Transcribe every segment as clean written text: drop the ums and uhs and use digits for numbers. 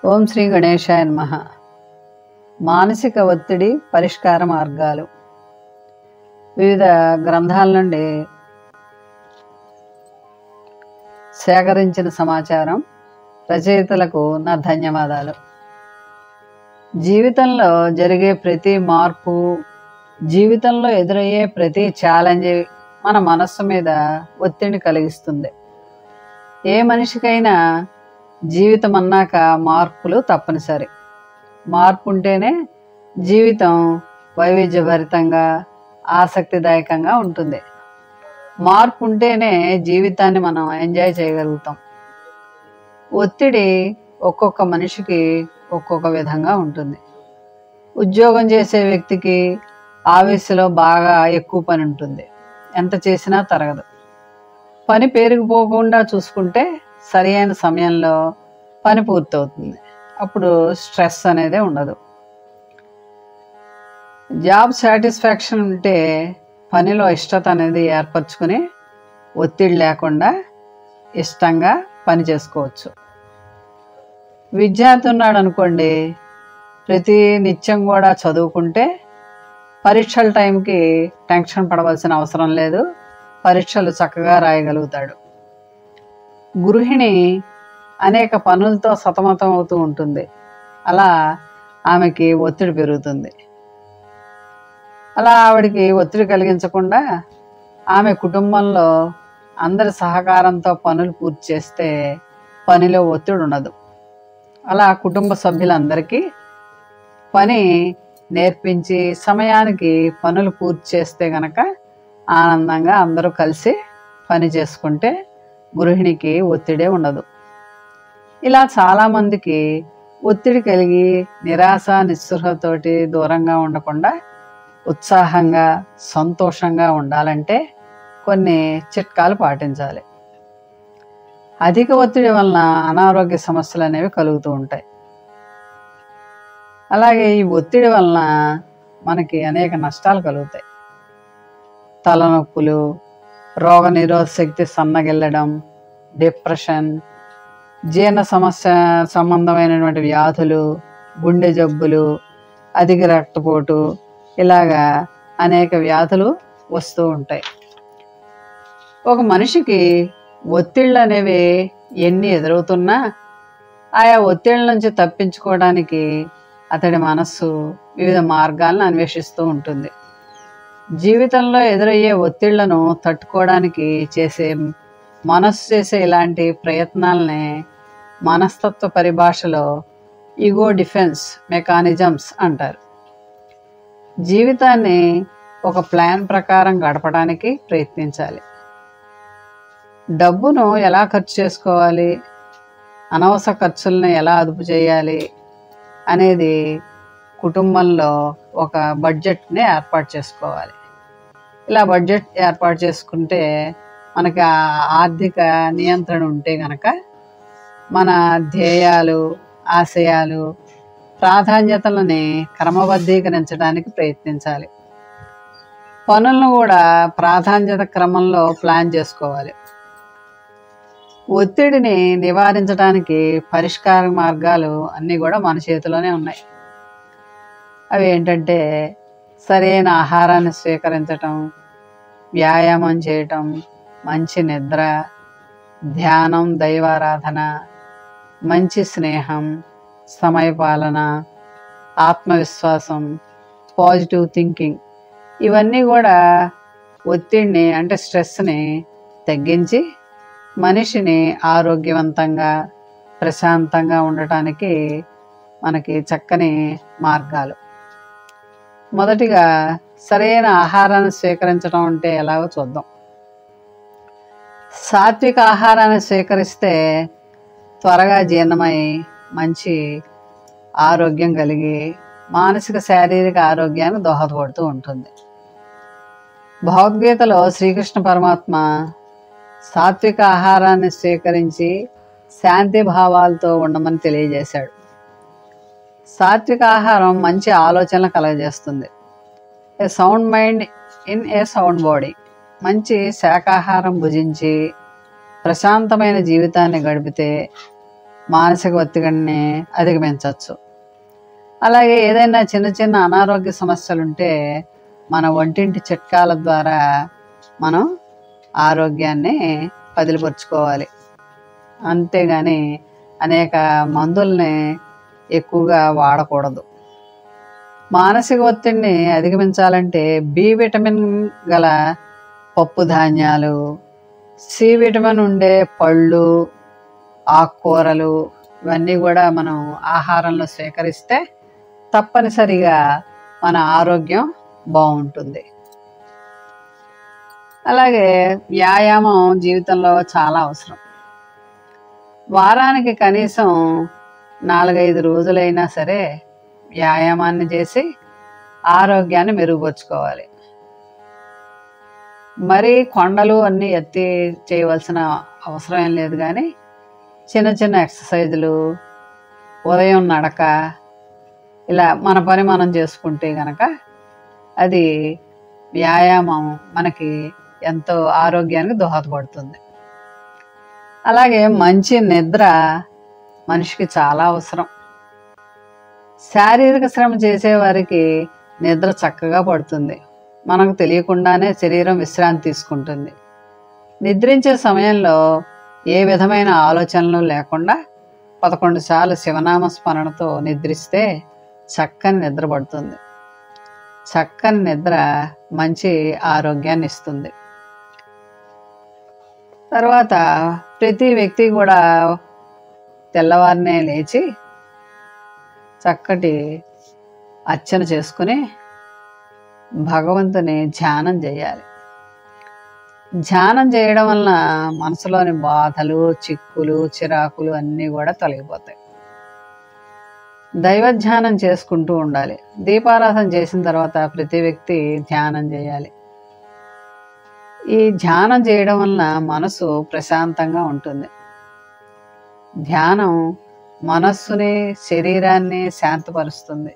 ఓం శ్రీ గణేశాయ నమః. మానసిక ఒత్తిడి పరిష్కార మార్గాలు. వివిధ గ్రంథాల నుండి సేకరించిన సమాచారం. రచయితలకు నా ధన్యవాదాలు. జీవితంలో జరిగే ప్రతి మార్పు, జీవితంలో ఎదురయ్యే ప్రతి ఛాలెంజ్ మన మనస్సు మీద ఒత్తిడిని కలిగిస్తుంది. ఏ మనిషికైనా జీవితం అన్నాక మార్పులు తప్పనిసరి. మార్పు ఉంటేనే జీవితం వైవిధ్యభరితంగా, ఆసక్తిదాయకంగా ఉంటుంది. మార్పు ఉంటేనే జీవితాన్ని మనం ఎంజాయ్ చేయగలుగుతాం. ఒత్తిడి ఒక్కొక్క మనిషికి ఒక్కొక్క విధంగా ఉంటుంది. ఉద్యోగం చేసే వ్యక్తికి ఆఫీసులో బాగా ఎక్కువ పని ఉంటుంది, ఎంత చేసినా తరగదు. పని పేరుకుపోకుండా చూసుకుంటే సరైన సమయంలో పని పూర్తవుతుంది. అప్పుడు స్ట్రెస్ అనేది ఉండదు. జాబ్ సాటిస్ఫాక్షన్ ఉంటే పనిలో ఇష్టత అనేది ఏర్పరచుకుని ఒత్తిడి లేకుండా ఇష్టంగా పని చేసుకోవచ్చు. విద్యార్థి ఉన్నాడు అనుకోండి, ప్రతి నిత్యం కూడా చదువుకుంటే పరీక్షల టైంకి టెన్షన్ పడవలసిన అవసరం లేదు, పరీక్షలు చక్కగా రాయగలుగుతాడు. గృహిణి అనేక పనులతో సతమతం అవుతూ ఉంటుంది, అలా ఆమెకి ఒత్తిడి పెరుగుతుంది. అలా ఆవిడికి ఒత్తిడి కలిగించకుండా ఆమె కుటుంబంలో అందరి సహకారంతో పనులు పూర్తి చేస్తే పనిలో ఒత్తిడి ఉండదు. అలా కుటుంబ సభ్యులందరికీ పని నేర్పించి సమయానికి పనులు పూర్తి చేస్తే గనక ఆనందంగా అందరూ కలిసి పని చేసుకుంటే గృహిణికి ఒత్తిడే ఉండదు. ఇలా చాలామందికి ఒత్తిడి కలిగి నిరాశ నిస్పృహతోటి దూరంగా ఉండకుండా ఉత్సాహంగా సంతోషంగా ఉండాలంటే కొన్ని చిట్కాలు పాటించాలి. అధిక ఒత్తిడి వలన అనారోగ్య సమస్యలు అనేవి కలుగుతూ ఉంటాయి. అలాగే ఈ ఒత్తిడి వలన మనకి అనేక నష్టాలు కలుగుతాయి. తలనొప్పులు, రోగ నిరోధక శక్తి సన్నగిల్లడం, డిప్రెషన్, జీర్ణ సమస్య సంబంధమైనటువంటి వ్యాధులు, గుండె జబ్బులు, అధిక రక్తపోటు, ఇలాగా అనేక వ్యాధులు వస్తూ ఉంటాయి. ఒక మనిషికి ఒత్తిళ్ళు అనేవి ఎన్ని ఎదురవుతున్నా ఆయా ఒత్తిళ్ళ నుంచి తప్పించుకోవడానికి అతడి మనస్సు వివిధ మార్గాలను అన్వేషిస్తూ ఉంటుంది. జీవితంలో ఎదురయ్యే ఒత్తిళ్లను తట్టుకోవడానికి మనస్సు చేసే ఇలాంటి ప్రయత్నాలనే మనస్తత్వ పరిభాషలో ఈగో డిఫెన్స్ మెకానిజమ్స్ అంటారు. జీవితాన్ని ఒక ప్లాన్ ప్రకారం గడపడానికి ప్రయత్నించాలి. డబ్బును ఎలా ఖర్చు చేసుకోవాలి, అనవసర ఖర్చులను ఎలా అదుపు చేయాలి అనేది కుటుంబంలో ఒక బడ్జెట్ని ఏర్పాటు చేసుకోవాలి. ఇలా బడ్జెట్ ఏర్పాటు చేసుకుంటే మనకి ఆర్థిక నియంత్రణ ఉంటే కనుక మన ధ్యేయాలు, ఆశయాలు, ప్రాధాన్యతలని క్రమబద్ధీకరించడానికి ప్రయత్నించాలి. పనులను కూడా ప్రాధాన్యత క్రమంలో ప్లాన్ చేసుకోవాలి. ఒత్తిడిని నివారించడానికి పరిష్కార మార్గాలు అన్నీ కూడా మన చేతిలోనే ఉన్నాయి. అవి ఏంటంటే సరైన ఆహారాన్ని స్వీకరించటం, వ్యాయామం చేయటం, మంచి నిద్ర, ధ్యానం, దైవారాధన, మంచి స్నేహం, సమయపాలన, ఆత్మవిశ్వాసం, పాజిటివ్ థింకింగ్, ఇవన్నీ కూడా ఒత్తిడిని అంటే స్ట్రెస్ని తగ్గించి మనిషిని ఆరోగ్యవంతంగా ప్రశాంతంగా ఉండటానికి మనకి చక్కని మార్గాలు. మొదటిగా సరైన ఆహారాన్ని స్వీకరించడం అంటే ఎలాగో చూద్దాం. సాత్విక ఆహారాన్ని స్వీకరిస్తే త్వరగా జీర్ణమై మంచి ఆరోగ్యం కలిగి మానసిక శారీరక ఆరోగ్యానికి దోహదపడుతూ ఉంటుంది. భగవద్గీతలో శ్రీకృష్ణ పరమాత్మ సాత్విక ఆహారాన్ని స్వీకరించి శాంతి భావాలతో ఉండమని తెలియజేశాడు. సాత్విక ఆహారం మంచి ఆలోచనలు కలగజేస్తుంది. A sound mind in a sound body. మంచి శాకాహారం భుజించి ప్రశాంతమైన జీవితాన్ని గడిపితే మానసిక ఒత్తిడిని అధిగమించవచ్చు. అలాగే ఏదైనా చిన్న చిన్న అనారోగ్య సమస్యలు ఉంటే మన వంటింటి చిట్కాల ద్వారా మనం ఆరోగ్యాన్ని పదిలిపరుచుకోవాలి. అంతేగాని అనేక మందుల్ని ఎక్కువగా వాడకూడదు. మానసిక ఒత్తిడిని అధిగమించాలంటే బి విటమిన్ గల పప్పు ధాన్యాలు, సి విటమిన్ ఉండే పళ్ళు, ఆకుకూరలు ఇవన్నీ కూడా మనం ఆహారంలో స్వీకరిస్తే తప్పనిసరిగా మన ఆరోగ్యం బాగుంటుంది. అలాగే వ్యాయామం జీవితంలో చాలా అవసరం. వారానికి కనీసం 4-5 రోజులైనా సరే వ్యాయామాన్ని చేసి ఆరోగ్యాన్ని మెరుగుపరుచుకోవాలి. మరి కొండలు అన్నీ ఎత్తి చేయవలసిన అవసరం ఏం లేదు, కానీ చిన్న చిన్న ఎక్సర్సైజులు, ఉదయం నడక, ఇలా మన పని మనం చేసుకుంటే కనుక అది వ్యాయామం మనకి ఎంతో ఆరోగ్యానికి దోహదపడుతుంది. అలాగే మంచి నిద్ర మనిషికి చాలా అవసరం. శారీరక శ్రమ చేసేవారికి నిద్ర చక్కగా పడుతుంది. మనకు తెలియకుండానే శరీరం విశ్రాంతి తీసుకుంటుంది. నిద్రించే సమయంలో ఏ విధమైన ఆలోచనలు లేకుండా 11 సార్లు శివనామ స్మరణతో నిద్రిస్తే చక్కని నిద్ర పడుతుంది. చక్కని నిద్ర మంచి ఆరోగ్యాన్ని ఇస్తుంది. తర్వాత ప్రతి వ్యక్తి కూడా తెల్లవారినే లేచి చక్కటి అర్చన చేసుకుని భగవంతుని ధ్యానం చేయాలి. ధ్యానం చేయడం వలన మనసులోని బాధలు, చిక్కులు, చిరాకులు అన్నీ కూడా తొలగిపోతాయి. దైవ ధ్యానం చేసుకుంటూ ఉండాలి. దీపారాధన చేసిన తర్వాత ప్రతి వ్యక్తి ధ్యానం చేయాలి. ఈ ధ్యానం చేయడం వలన మనసు ప్రశాంతంగా ఉంటుంది. ధ్యానం మనస్సుని, శరీరాన్ని శాంతపరుస్తుంది.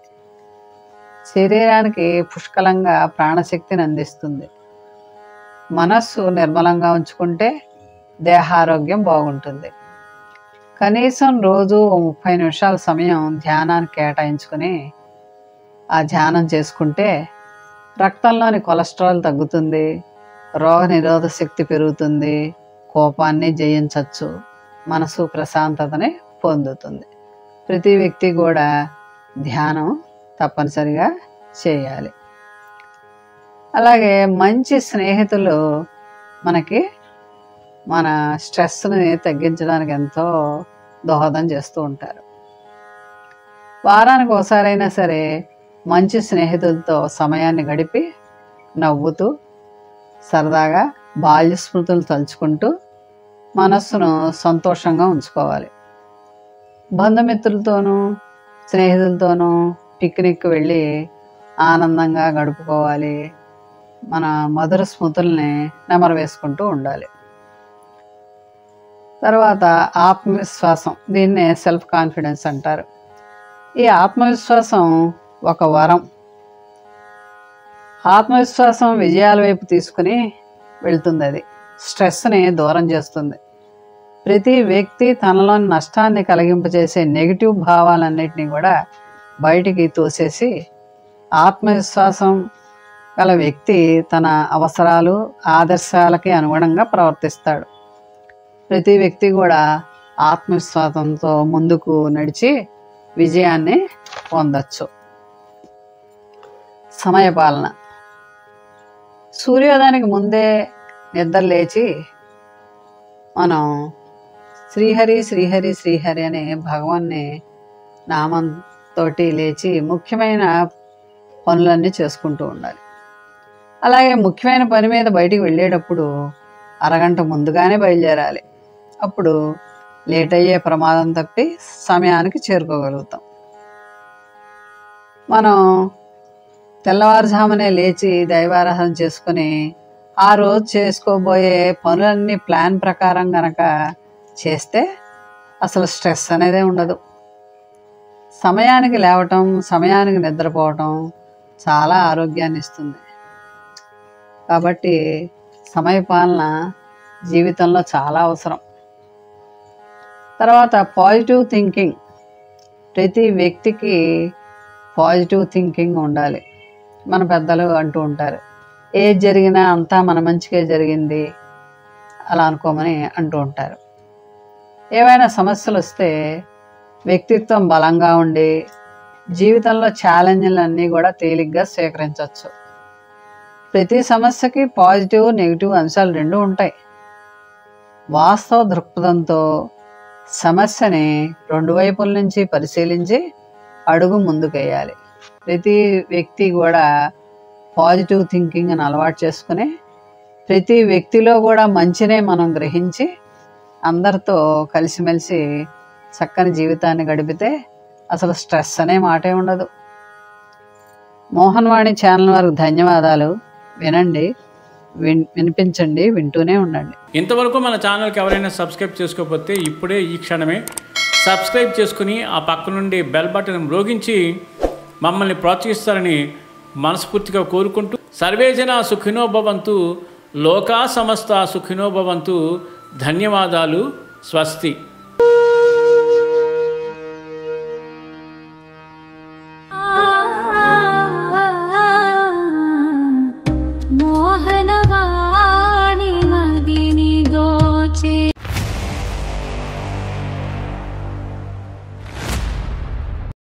శరీరానికి పుష్కలంగా ప్రాణశక్తిని అందిస్తుంది. మనస్సు నిర్మలంగా ఉంచుకుంటే దేహారోగ్యం బాగుంటుంది. కనీసం రోజు 30 నిమిషాల సమయం ధ్యానాన్ని కేటాయించుకుని ఆ ధ్యానం చేసుకుంటే రక్తంలోని కొలెస్ట్రాల్ తగ్గుతుంది, రోగ నిరోధక శక్తి పెరుగుతుంది, కోపాన్ని జయించవచ్చు, మనసు ప్రశాంతతని పొందుతుంది. ప్రతి వ్యక్తి కూడా ధ్యానం తప్పనిసరిగా చేయాలి. అలాగే మంచి స్నేహితులు మనకి మన స్ట్రెస్ని తగ్గించడానికి ఎంతో దోహదం చేస్తూ ఉంటారు. వారానికి ఒకసారైనా సరే మంచి స్నేహితులతో సమయాన్ని గడిపి నవ్వుతూ సరదాగా బాల్య స్మృతులు తలుచుకుంటూ మనస్సును సంతోషంగా ఉంచుకోవాలి. బంధుమిత్రులతోనూ స్నేహితులతోనూ పిక్నిక్ వెళ్ళి ఆనందంగా గడుపుకోవాలి. మన మధుర స్మృతుల్ని నెమరు వేసుకుంటూ ఉండాలి. తర్వాత ఆత్మవిశ్వాసం, దీన్నే సెల్ఫ్ కాన్ఫిడెన్స్ అంటారు. ఈ ఆత్మవిశ్వాసం ఒక వరం. ఆత్మవిశ్వాసం విజయాల వైపు తీసుకుని వెళ్తుంది. అది స్ట్రెస్ని దూరం చేస్తుంది. ప్రతి వ్యక్తి తనలోని నష్టాన్ని కలిగింపజేసే నెగిటివ్ భావాలన్నిటినీ కూడా బయటికి తోసేసి ఆత్మవిశ్వాసం గల వ్యక్తి తన అవసరాలు, ఆదర్శాలకి అనుగుణంగా ప్రవర్తిస్తాడు. ప్రతి వ్యక్తి కూడా ఆత్మవిశ్వాసంతో ముందుకు నడిచి విజయాన్ని పొందొచ్చు. సమయపాలన. సూర్యోదయానికి ముందే నిద్ర లేచి మనం శ్రీహరి శ్రీహరి శ్రీహరి అనే భగవాన్ని నామంతో లేచి ముఖ్యమైన పనులన్నీ చేసుకుంటూ ఉండాలి. అలాగే ముఖ్యమైన పని మీద బయటికి వెళ్ళేటప్పుడు అరగంట ముందుగానే బయలుదేరాలి. అప్పుడు లేట్ అయ్యే ప్రమాదం తప్పి సమయానికి చేరుకోగలుగుతాం. మనం తెల్లవారుజామునే లేచి దైవారాధన చేసుకుని ఆ రోజు చేసుకోబోయే పనులన్నీ ప్లాన్ ప్రకారం గనక చేస్తే అసలు స్ట్రెస్ అనేదే ఉండదు. సమయానికి లేవటం, సమయానికి నిద్రపోవటం చాలా ఆరోగ్యాన్ని ఇస్తుంది. కాబట్టి సమయపాలన జీవితంలో చాలా అవసరం. తర్వాత పాజిటివ్ థింకింగ్. ప్రతి వ్యక్తికి పాజిటివ్ థింకింగ్ ఉండాలి. మన పెద్దలు అంటూ ఉంటారు, ఏది జరిగినా అంతా మన మంచిగా జరిగింది అలా అనుకోమని అంటూ ఉంటారు. ఏవైనా సమస్యలు వస్తే వ్యక్తిత్వం బలంగా ఉండి జీవితంలో ఛాలెంజ్లన్నీ కూడా తేలిగ్గా స్వీకరించవచ్చు. ప్రతి సమస్యకి పాజిటివ్ నెగిటివ్ అంశాలు రెండూ ఉంటాయి. వాస్తవ దృక్పథంతో సమస్యని రెండు వైపుల నుంచి పరిశీలించి అడుగు ముందుకేయాలి. ప్రతి వ్యక్తి కూడా పాజిటివ్ థింకింగ్ని అలవాటు చేసుకుని ప్రతి వ్యక్తిలో కూడా మంచినే మనం గ్రహించి అందరితో కలిసిమెలిసి చక్కని జీవితాన్ని గడిపితే అసలు స్ట్రెస్ అనే మాటే ఉండదు. మోహన్ వాణి ఛానల్ వారికి ధన్యవాదాలు. వినండి, వినిపించండి, వింటూనే ఉండండి. ఇంతవరకు మన ఛానల్కి ఎవరైనా సబ్స్క్రైబ్ చేసుకోకపోతే ఇప్పుడే ఈ క్షణమే సబ్స్క్రైబ్ చేసుకుని ఆ పక్క నుండి బెల్ బటన్ మ్రోగించి మమ్మల్ని ప్రోత్సహిస్తారని మనస్ఫూర్తిగా కోరుకుంటూ, సర్వే జనా సుఖినో భవంతు, లోకా సమస్త సుఖినో భవంతు. ధన్యవాదాలు. స్వస్తి.